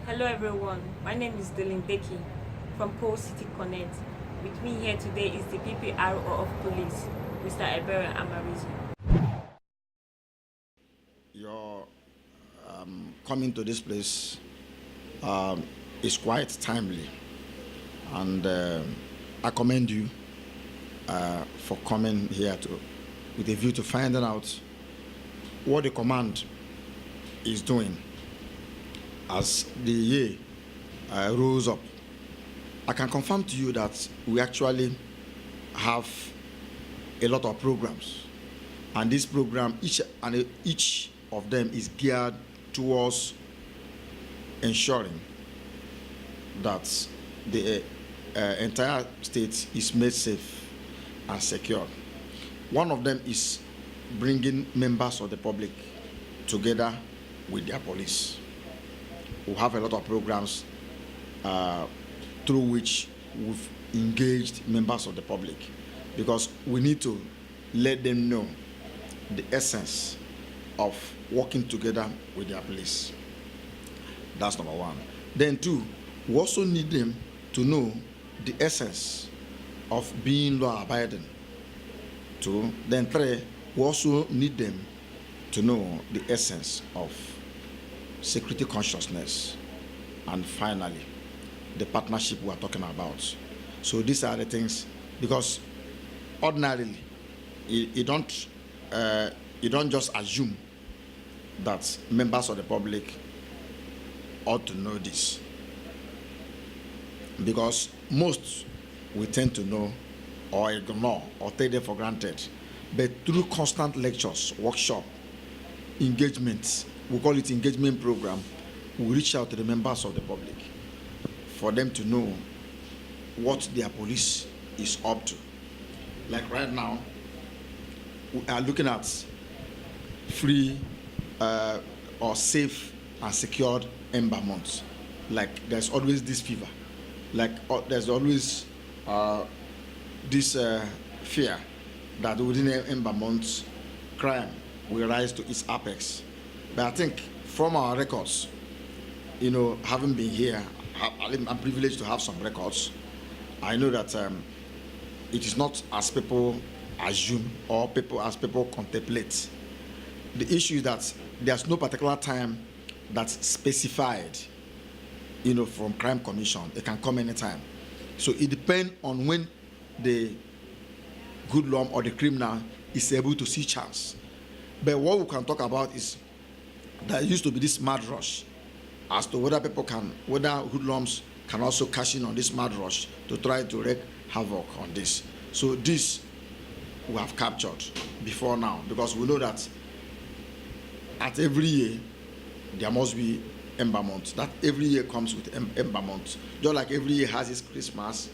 Hello everyone, my name is Delindeki from Pole City Connect. With me here today is the PPRo of Police, Mr. Ebere Amarizu. Your coming to this place is quite timely, and I commend you for coming here with a view to finding out what the command is doing as the year rolls up. I can confirm to you that we actually have a lot of programs, and this program, each of them is geared towards ensuring that the entire state is made safe and secure. One of them is bringing members of the public together with their police. We have a lot of programs through which we've engaged members of the public, because we need to let them know the essence of working together with their police. That's number one. Then two, we also need them to know the essence of being law-abiding. Two, then three, we also need them to know the essence of security consciousness. And finally, the partnership we are talking about. So these are the things, because ordinarily, you don't just assume that members of the public ought to know this, because most we tend to know or ignore or take them for granted. But through constant lectures, workshop, engagements, we call it engagement program, we reach out to the members of the public for them to know what their police is up to. Like right now, we are looking at free or safe and secured Ember months. Like there's always this fever. Like there's always this fear that within Ember months, crime will rise to its apex. But I think from our records, having been here, I'm privileged to have some records. I know that it is not as people assume or as people contemplate. The issue is that there's no particular time that's specified, from crime commission. It can come anytime. So it depends on when the hoodlum or the criminal is able to see chance. But what we can talk about is there used to be this mad rush as to whether hoodlums can also cash in on this mad rush to try to wreak havoc on this. So this we have captured before now, because we know that at every year there must be Ember month. That every year comes with Ember month. Just like every year has its Christmas,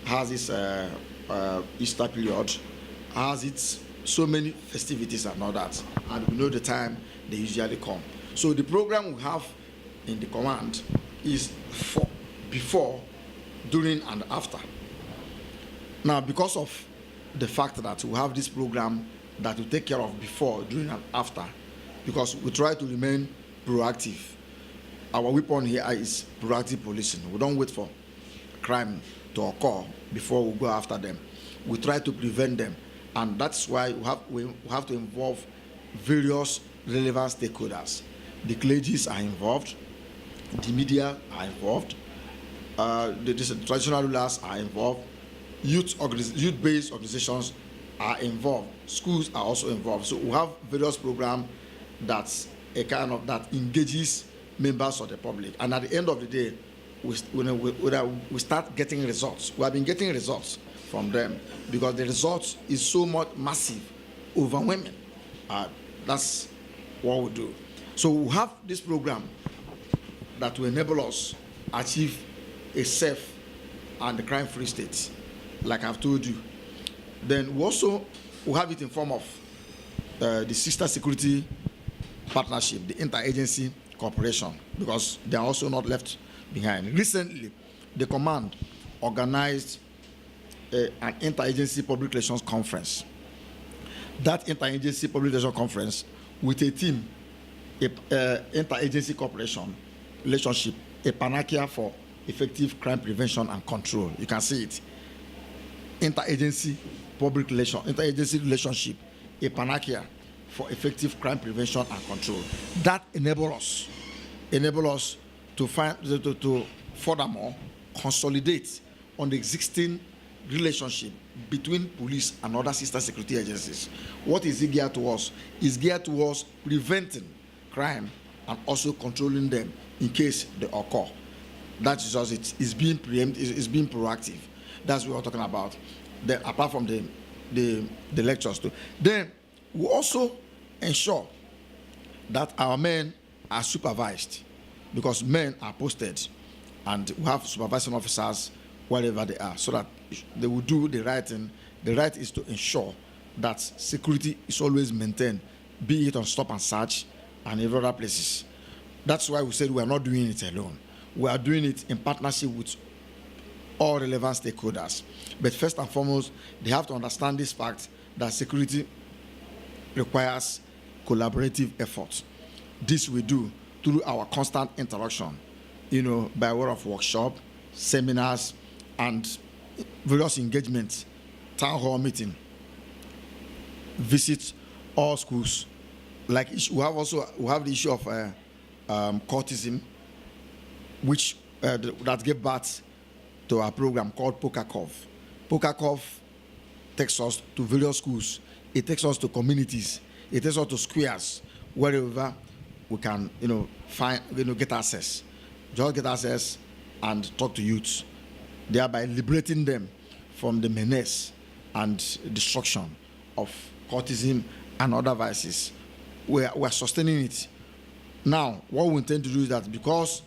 has its Easter period, has its so many festivities and all that. And we know the time they usually come. So the program we have in the command is for before, during, and after. Now, because of the fact that we have this program that we take care of before, during, and after, because we try to remain proactive. Our weapon here is proactive policing. We don't wait for crime to occur before we go after them. We try to prevent them, and that's why we have to involve various relevant stakeholders. The clergies are involved, the media are involved, the traditional rulers are involved, youth-based organizations are involved, schools are also involved. So we have various programs that engages members of the public, and at the end of the day, we start getting results. We have been getting results from them because the results is so much massive, overwhelming. That's what we do. So we have this program that will enable us achieve a safe and crime-free state, like I've told you. Then we have it in form of the sister security partnership, the interagency cooperation, because they are also not left behind. Recently, the command organized an interagency public relations conference. That interagency public relations conference with a team, interagency cooperation relationship a panacea for effective crime prevention and control. You can see it. Interagency relationship, a panacea for effective crime prevention and control. That enable us to furthermore consolidate on the existing relationship between police and other sister security agencies. What is it geared towards? It's geared towards preventing crime and also controlling them in case they occur. That is just it. It's being it's being proactive. That's what we're talking about. Then, apart from the lectures too. Then we also ensure that our men are supervised, because men are posted and we have supervising officers wherever they are, so that they will do the right thing. The right is to ensure that security is always maintained, be it on stop and search and in other places. That's why we said we are not doing it alone. We are doing it in partnership with all relevant stakeholders. But first and foremost, they have to understand this fact that security requires collaborative effort. This we do through our constant interaction, by way of workshop, seminars, and various engagements, town hall meeting, visit all schools. Like we have the issue of courtism, which that gave birth to our program called PPRo. PPRo takes us to various schools. It takes us to communities. It takes us to squares, wherever we can, get access. Just get access and talk to youths, thereby liberating them from the menace and destruction of courtism and other vices. We are sustaining it. Now, what we intend to do is that, because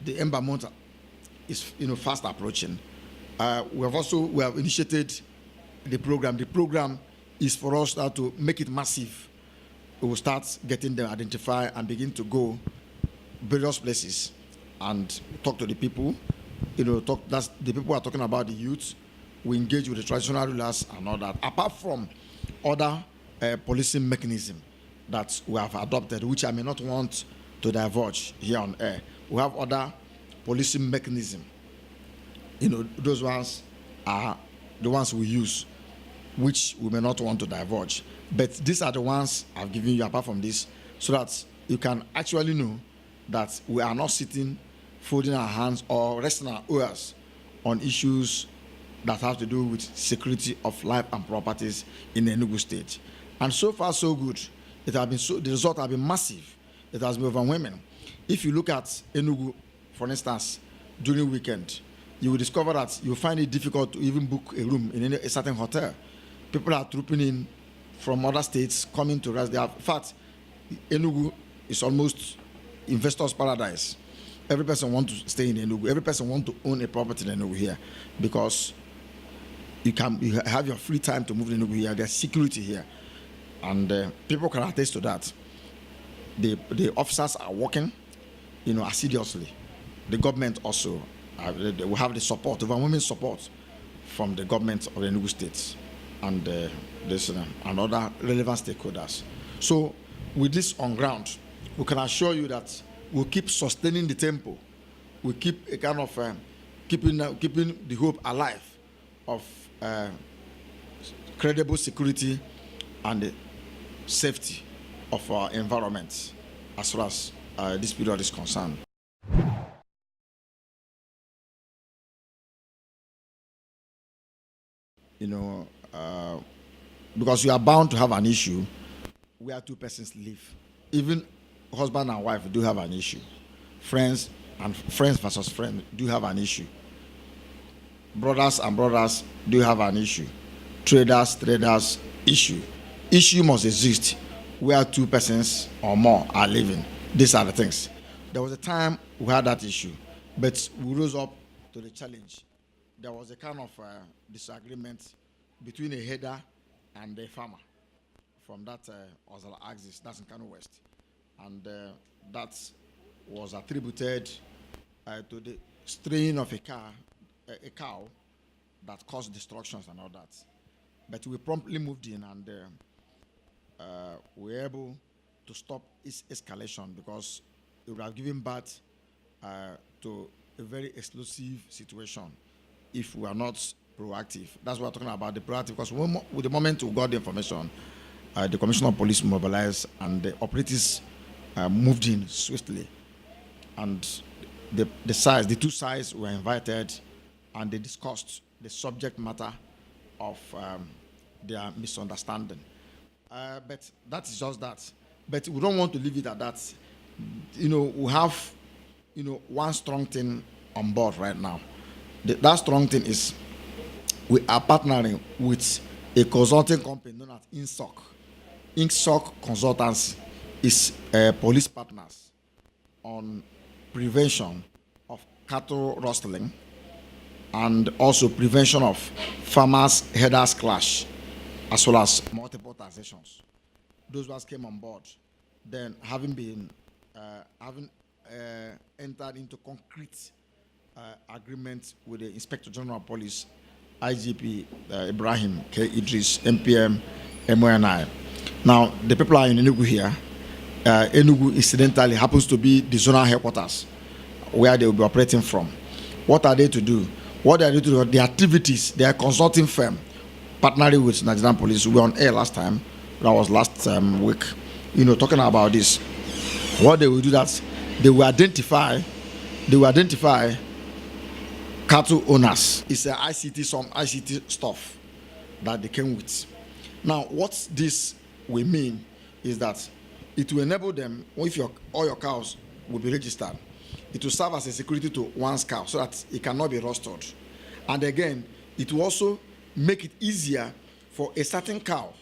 the Ember Month is fast approaching, we have initiated the program. The program is for us now to make it massive. We will start getting them identified and begin to go various places and talk to the people. That's the people who are talking about the youth. We engage with the traditional rulers and all that. Apart from other policing mechanism that we have adopted, which I may not want to divulge here on air. We have other policing mechanism. Those ones are the ones we use, which we may not want to divulge. But these are the ones I've given you apart from this, so that you can actually know that we are not sitting, folding our hands or resting our ears on issues that have to do with security of life and properties in the Enugu state. And so far, so good. The results have been massive. It has been overwhelming. If you look at Enugu, for instance, during weekend, you will discover that you find it difficult to even book a room in a certain hotel. People are trooping in from other states, coming to rest there. In fact, Enugu is almost investors' paradise. Every person wants to stay in Enugu. Every person wants to own a property in Enugu here, because you have your free time to move to Enugu here. There's security here, and people can attest to that. The officers are working, assiduously. The government also, we have the support, overwhelming support from the government of the Enugu State and and other relevant stakeholders. So with this on ground, we can assure you that we'll keep sustaining the tempo. We keep a kind of keeping the hope alive of credible security and the safety of our environment as far as this period is concerned. Because you are bound to have an issue where two persons live. Even husband and wife do have an issue. Friends versus friends do have an issue. Brothers and brothers do have an issue. Traders, issue. Issue must exist where two persons or more are living. These are the things. There was a time we had that issue, but we rose up to the challenge. There was a kind of disagreement between a header and a farmer from that Ozala axis, that's in Kano West. And that was attributed to the straying of a cow that caused destructions and all that. But we promptly moved in, and we were able to stop its escalation, because it would have given birth to a very explosive situation if we are not proactive. That's what we're talking about, the proactive, because with the moment we got the information, the Commissioner of Police mobilized and the operatives moved in swiftly. And the two sides were invited and they discussed the subject matter of their misunderstanding. But that is just that. But we don't want to leave it at that. We have, one strong thing on board right now. That strong thing is we are partnering with a consulting company known as INSOC. INSOC Consultancy is police partners on prevention of cattle rustling and also prevention of farmers herders clash, as well as multiple taxations. Those ones came on board. Then having entered into concrete agreement with the Inspector General of Police, IGP Ibrahim K. Idris, MPM, MONI. Now, the people are in Enugu here. Enugu incidentally happens to be the zonal headquarters where they will be operating from. What are they to do? What they are doing to do, the activities, they are consulting firm partnering with Nigerian Police. We were on air last time. That was last week. Talking about this. What they will do, that they will identify cattle owners. It's some ICT stuff that they came with. Now, what this will mean is that it will enable them, if all your cows will be registered, it will serve as a security to one's cow so that it cannot be rusted. And again, it will also make it easier for a certain cow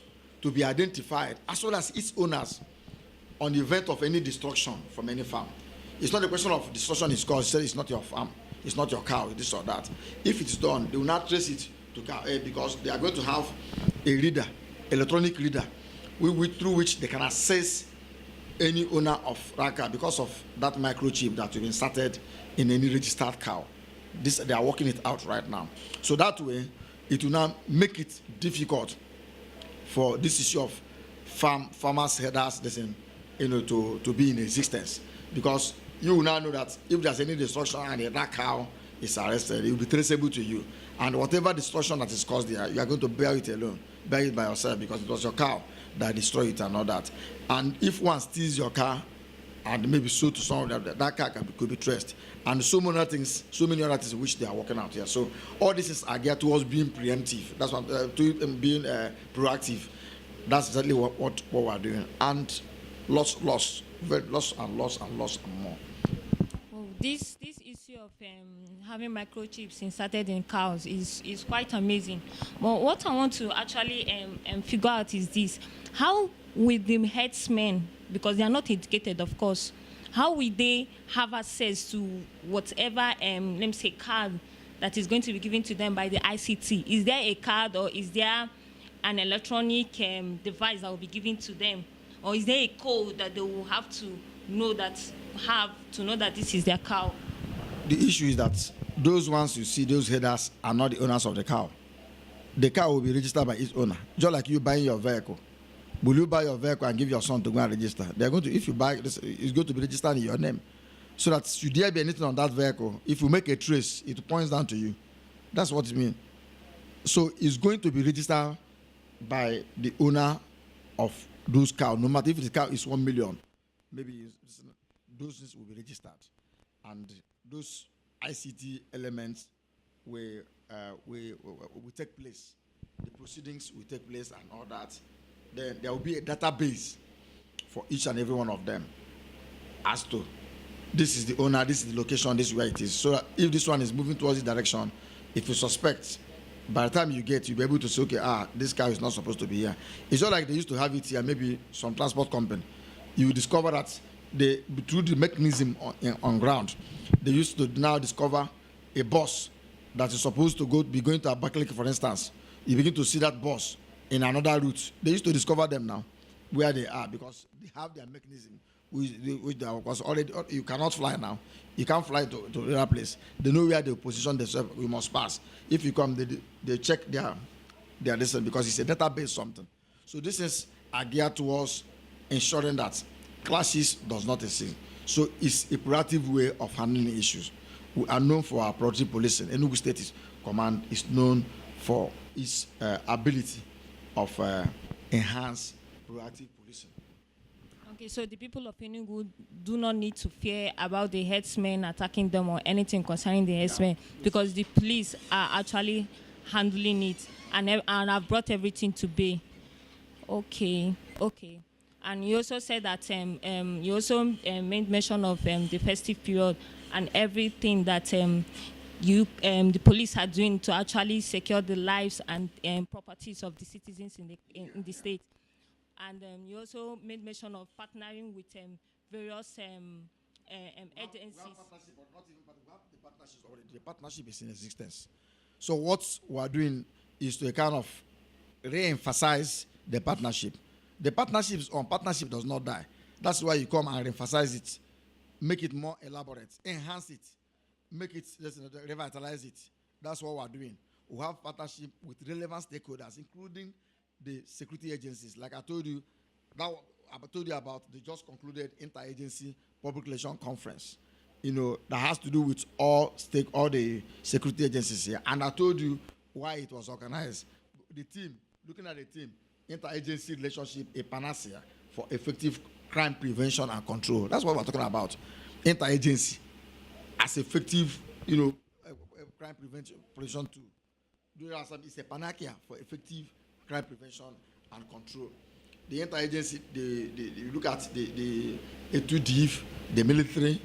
to be identified as well as its owners on the event of any destruction from any farm. It's not a question of destruction is caused, it's not your farm, it's not your cow, this or that. If it's done, they will not trace it to cow A because they are going to have a reader, electronic reader, through which they can assess any owner of that cow because of that microchip that will be inserted in any registered cow. They are working it out right now. So that way, it will now make it difficult for this issue of farmers, herders, to be in existence. Because you will now know that if there's any destruction and that cow is arrested, it will be traceable to you. And whatever destruction that is caused there, you are going to bear it alone, bear it by yourself because it was your cow that destroyed it and all that. And if one steals your car and maybe sold to someone, that car could be traced. And so many other things which they are working out here. So all this is geared towards being preemptive. That's what being proactive. That's exactly what we're doing. And lots and more. Oh, this issue of having microchips inserted in cows is quite amazing. But what I want to actually figure out is this: how will the herdsmen, because they are not educated, of course, how will they have access to whatever let me say card that is going to be given to them by the ICT? Is there a card or is there an electronic device that will be given to them, or is there a code that they will have to know that this is their cow? The issue is that those ones you see, those headers, are not the owners of the cow. The cow will be registered by its owner, just like you buying your vehicle. Will you buy your vehicle and give your son to go and register? They're going to, if you buy this, it's going to be registered in your name, so that should there be anything on that vehicle, if you make a trace, it points down to you. That's what it means. So it's going to be registered by the owner of those cows, no matter if the cow is 1 million, maybe those things will be registered, and those ICT elements will take place. The proceedings will take place and all that. Then there will be a database for each and every one of them as to this is the owner, this is the location, this is where it is. So that if this one is moving towards this direction, if you suspect, by the time you'll be able to say, okay, this car is not supposed to be here. It's not like they used to have it here, maybe some transport company. You discover that through the mechanism on ground, they used to now discover a bus that is supposed to be going to Abakaliki, for instance. You begin to see that bus in another route. They used to discover them now, where they are, because they have their mechanism, which they are, because already you cannot fly now. You can't fly to another place. They know where they position themselves. We must pass. If you come, they check their distance because it's a database something. So this is geared towards ensuring that clashes does not exist. So it's a proactive way of handling issues. We are known for our proactive policing. Enugu State Command is known for its ability of enhanced proactive policing. Okay, so the people of Enugu do not need to fear about the herdsmen attacking them or anything concerning the herdsmen, because the police are actually handling it and have brought everything to bay. Okay. And you also said that you also made mention of the festive period and everything that the police are doing to actually secure the lives and properties of the citizens in the state. And you also made mention of partnering with various agencies. We have partnership, but not even, but we have the partnerships already. The partnership is in existence. So what we are doing is to kind of re-emphasize the partnership. The partnership does not die. That's why you come and emphasize it, make it more elaborate, enhance it, make it, revitalize it. That's what we're doing. We have partnership with relevant stakeholders, including the security agencies. Like I told you about the just concluded interagency public relation conference, that has to do with all the security agencies here. And I told you why it was organized. The team, looking at the team, interagency relationship, a panacea for effective crime prevention and control. That's what we're talking about. Interagency as effective, crime prevention tool. It's a panacea for effective crime prevention and control. The interagency, you look at the ETUDIF, the military,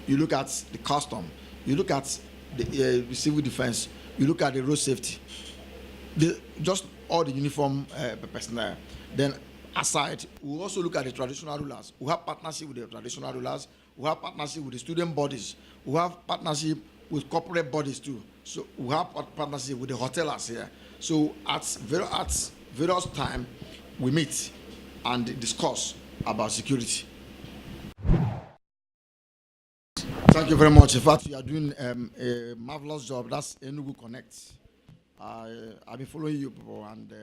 you look at the custom, you look at the civil defense, you look at the road safety, just all the uniform personnel. Then aside, we also look at the traditional rulers. We have partnership with the traditional rulers. We have partnership with the student bodies. We have partnership with corporate bodies too. So we have partnership with the hoteliers here. So at various times, we meet and discuss about security. Thank you very much. In fact, you are doing a marvelous job. That's Enugu Connect. I've been following you people and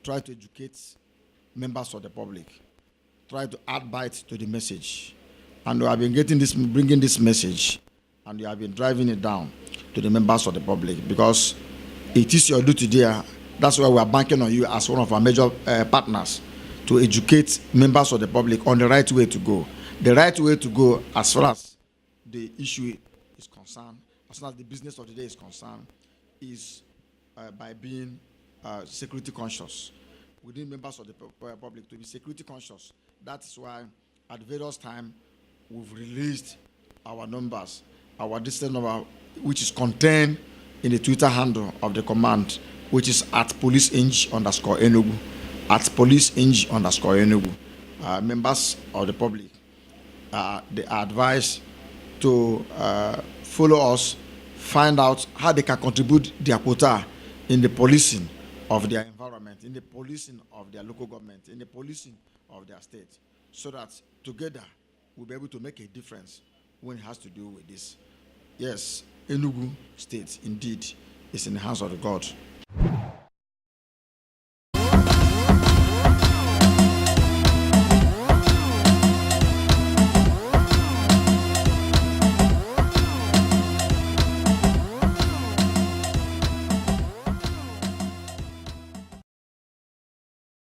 try to educate members of the public. Try to add bite to the message. And we have been bringing this message, and you have been driving it down to the members of the public, because it is your duty there. That's why we are banking on you as one of our major partners to educate members of the public on the right way to go. The right way to go as far as the issue is concerned, as far as the business of the day is concerned, is by being security conscious. Within members of the public to be security conscious. That is why at various times we've released our numbers, our distance number, which is contained in the Twitter handle of the command, which is @police_Enugu, @police_Enugu. Members of the public, they are advised to follow us, find out how they can contribute their quota in the policing of their environment, in the policing of their local government, in the policing of their state, so that together we'll be able to make a difference when it has to do with this. Yes, Enugu State indeed is in the hands of the God.